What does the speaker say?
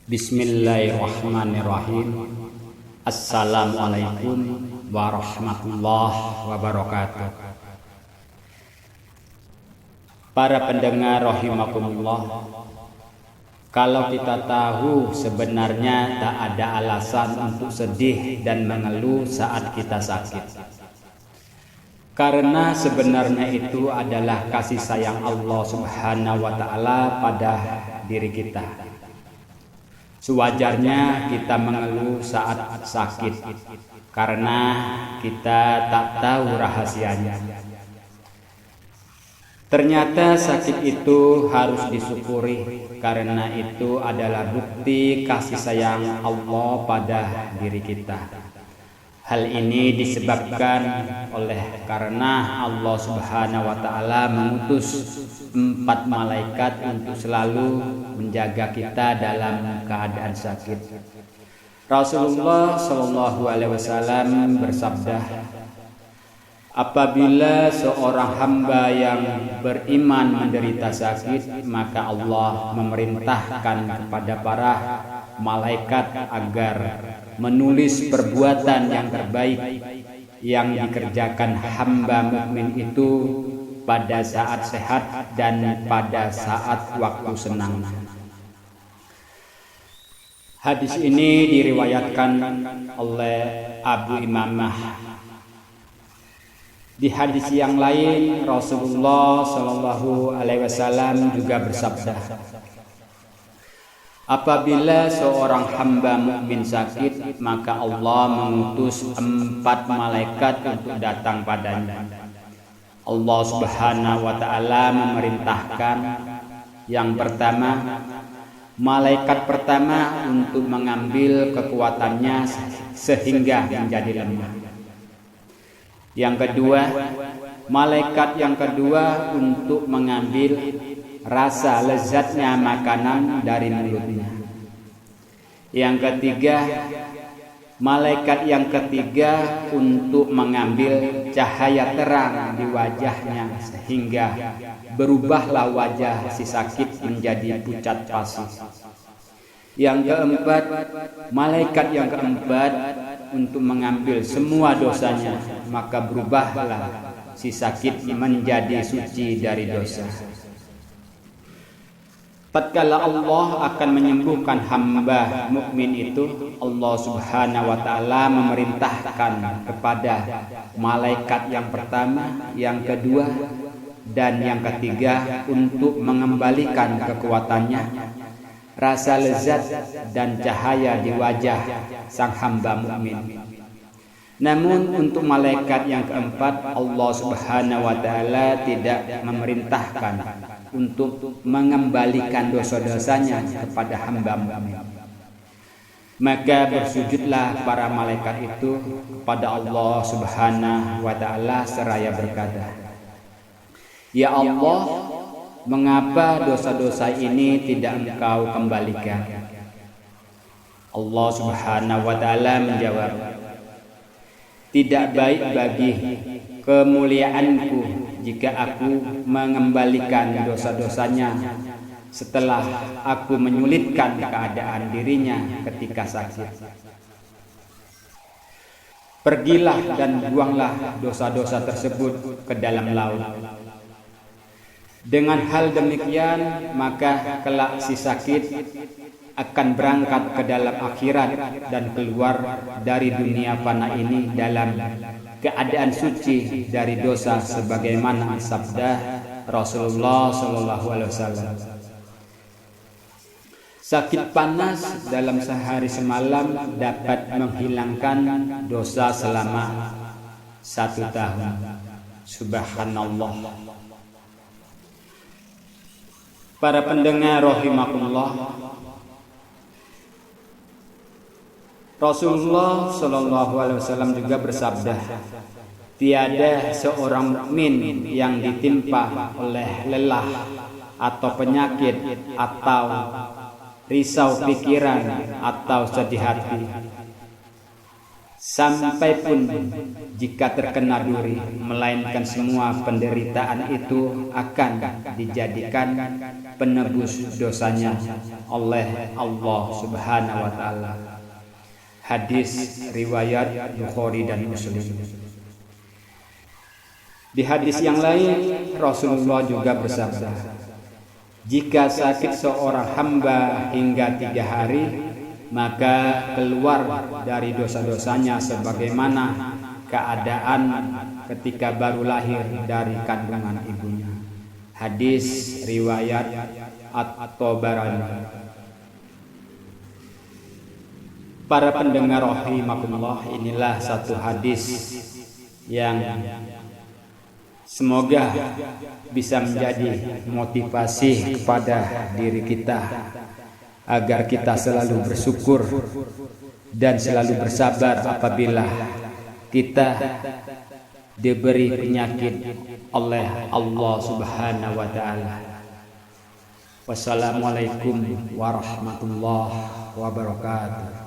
Bismillahirrahmanirrahim. Assalamualaikum warahmatullahi wabarakatuh. Para pendengar rahimakumullah, kalau kita tahu sebenarnya tak ada alasan untuk sedih dan mengeluh saat kita sakit, karena sebenarnya itu adalah kasih sayang Allah Subhanahu wa Ta'ala pada diri kita. Sewajarnya kita mengeluh saat sakit karena kita tak tahu rahasianya. Ternyata sakit itu harus disyukuri karena itu adalah bukti kasih sayang Allah pada diri kita. Hal ini disebabkan karena Allah Subhanahu wa Ta'ala mengutus 4 malaikat untuk selalu menjaga kita dalam keadaan sakit. Rasulullah Shallallahu Alaihi Wasallam bersabda, apabila seorang hamba yang beriman menderita sakit, maka Allah memerintahkan kepada para malaikat agar menulis perbuatan yang terbaik yang dikerjakan hamba mukmin itu pada saat sehat dan pada saat waktu senang. Hadis ini diriwayatkan oleh Abu Imamah. Di hadis yang lain Rasulullah Shallallahu Alaihi Wasallam juga bersabda, apabila seorang hamba mukmin sakit, maka Allah mengutus 4 malaikat untuk datang padanya. Allah Subhanahu wa Ta'ala memerintahkan yang pertama, malaikat pertama untuk mengambil kekuatannya sehingga menjadi lemah. Yang kedua, malaikat yang kedua untuk mengambil rasa lezatnya makanan dari mulutnya. Yang ketiga, malaikat yang ketiga untuk mengambil cahaya terang di wajahnya sehingga berubahlah wajah si sakit menjadi pucat pasi. Yang keempat, malaikat yang keempat untuk mengambil semua dosanya, maka berubahlah si sakit menjadi suci dari dosa. Tatkala Allah akan menyembuhkan hamba mukmin itu, Allah Subhanahu wa Ta'ala memerintahkan kepada malaikat yang pertama, yang kedua, dan yang ketiga untuk mengembalikan kekuatannya, rasa lezat dan cahaya di wajah sang hamba mukmin. Namun untuk malaikat yang keempat, Allah Subhanahu wa Ta'ala tidak memerintahkan untuk mengembalikan dosa-dosanya kepada hamba mukmin. Maka bersujudlah para malaikat itu kepada Allah Subhanahu wa Ta'ala seraya berkata, ya Allah, mengapa dosa-dosa ini tidak Engkau kembalikan? Allah Subhanahu wa Ta'ala menjawab, tidak baik bagi kemuliaanku jika aku mengembalikan dosa-dosanya setelah aku menyulitkan keadaan dirinya ketika sakit. Pergilah dan buanglah dosa-dosa tersebut ke dalam laut. Dengan hal demikian, maka kelak si sakit akan berangkat ke dalam akhirat dan keluar dari dunia fana ini dalam keadaan suci dari dosa sebagaimana sabda Rasulullah Shallallahu Alaihi Wasallam. Sakit panas dalam sehari semalam dapat menghilangkan dosa selama 1 tahun. Subhanallah. Para pendengar rahimakumullah, Rasulullah Shallallahu Alaihi Wasallam juga bersabda, tiada seorang mukmin yang ditimpa oleh lelah atau penyakit atau risau pikiran atau sedih hati sampai pun jika terkena duri, melainkan semua penderitaan itu akan dijadikan penebus dosanya oleh Allah Subhanahu wa taala. Hadis riwayat Bukhari dan Muslim. Di hadis yang lain Rasulullah juga bersabda, jika sakit seorang hamba hingga 3 hari, maka keluar dari dosa-dosanya sebagaimana keadaan ketika baru lahir dari kandungan ibunya. Hadis riwayat At-Tabarani. Para pendengar rahimakumullah, inilah satu hadis yang semoga bisa menjadi motivasi kepada diri kita agar kita selalu bersyukur dan selalu bersabar apabila kita diberi penyakit oleh Allah Subhanahu wa taala. Wassalamualaikum warahmatullahi wabarakatuh.